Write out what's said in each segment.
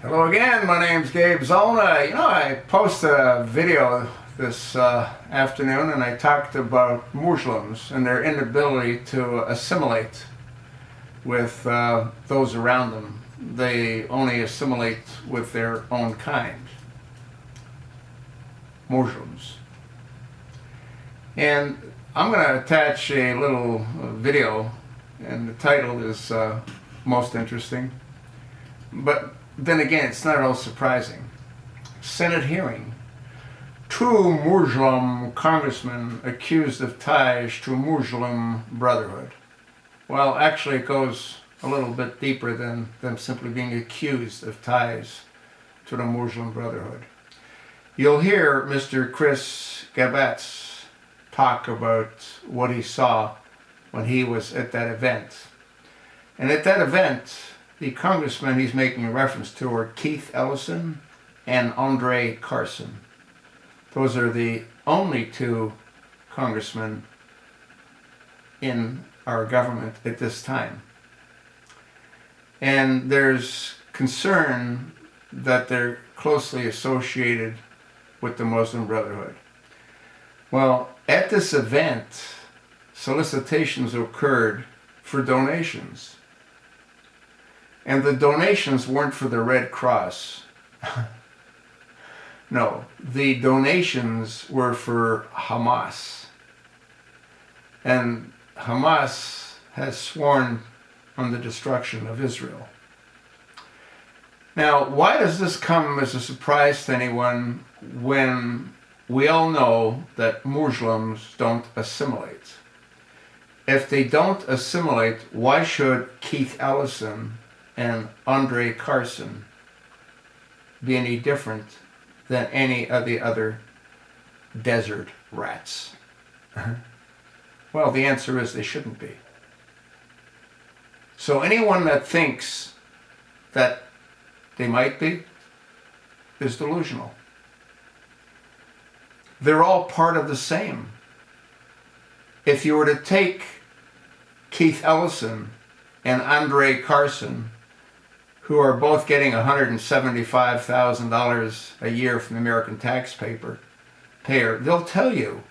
Hello again, my name's Gabe Zolna. I posted a video this afternoon and I talked about Muslims and their inability to assimilate with those around them. They only assimilate with their own kind, Muslims. And I'm going to attach a little video, and the title is most interesting. But then again, it's not at all surprising. Senate hearing. Two Muslim congressmen accused of ties to Muslim Brotherhood. Well, actually it goes a little bit deeper than them simply being accused of ties to the Muslim Brotherhood. You'll hear Mr. Chris Gabatz talk about what he saw when he was at that event. And at that event, the congressmen he's making a reference to are Keith Ellison and Andre Carson. Those are the only two congressmen in our government at this time. And there's concern that they're closely associated with the Muslim Brotherhood. Well, at this event, solicitations occurred for donations. And the donations weren't for the Red Cross. No, the donations were for Hamas. And Hamas has sworn on the destruction of Israel. Now, why does this come as a surprise to anyone when we all know that Muslims don't assimilate? If they don't assimilate, why should Keith Ellison and Andre Carson be any different than any of the other desert rats? Well, the answer is they shouldn't be. So anyone that thinks that they might be is delusional. They're all part of the same. If you were to take Keith Ellison and Andre Carson, who are both getting $175,000 a year from the American taxpayer, they'll tell you,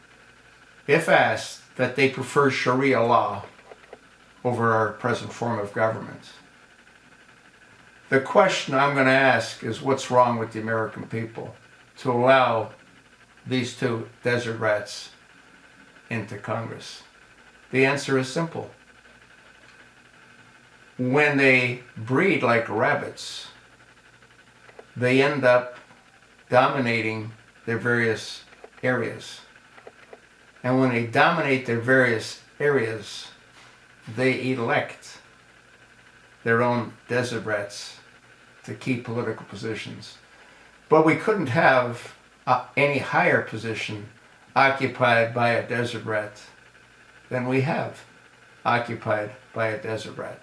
if asked, that they prefer Sharia law over our present form of government. The question I'm going to ask is, what's wrong with the American people to allow these two desert rats into Congress? The answer is simple. When they breed like rabbits, they end up dominating their various areas. And when they dominate their various areas, they elect their own desert rats to key political positions. But we couldn't have any higher position occupied by a desert rat than we have occupied by a desert rat.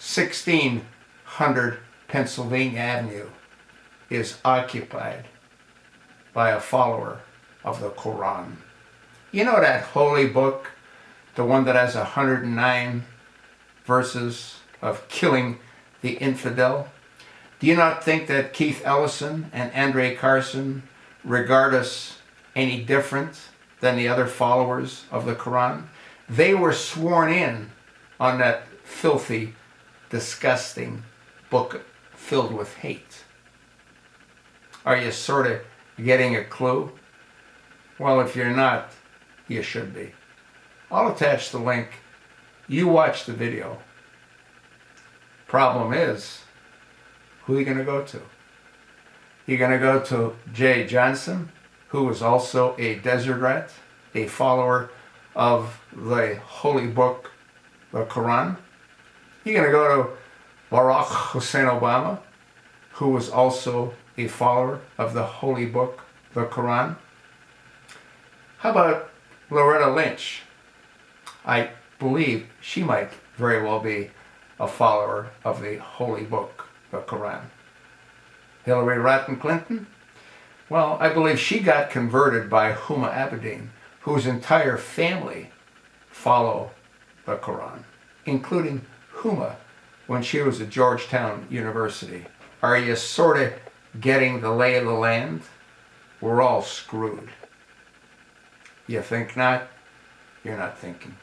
1600 Pennsylvania Avenue is occupied by a follower of the Quran. You know that holy book, the one that has 109 verses of killing the infidel? Do you not think that Keith Ellison and Andre Carson regard us any different than the other followers of the Quran? They were sworn in on that filthy, disgusting book filled with hate. Are you sort of getting a clue? Well, if you're not, you should be. I'll attach the link. You watch the video. Problem is, who are you going to go to? You're going to go to Jay Johnson, who is also a desert rat, a follower of the holy book, the Quran. You're going to go to Barack Hussein Obama, who was also a follower of the holy book, the Quran. How about Loretta Lynch? I believe she might very well be a follower of the holy book, the Quran. Hillary Rodham Clinton? Well, I believe she got converted by Huma Abedin, whose entire family follow the Quran, including Huma when she was at Georgetown University. Are you sort of getting the lay of the land? We're all screwed. You think not? You're not thinking.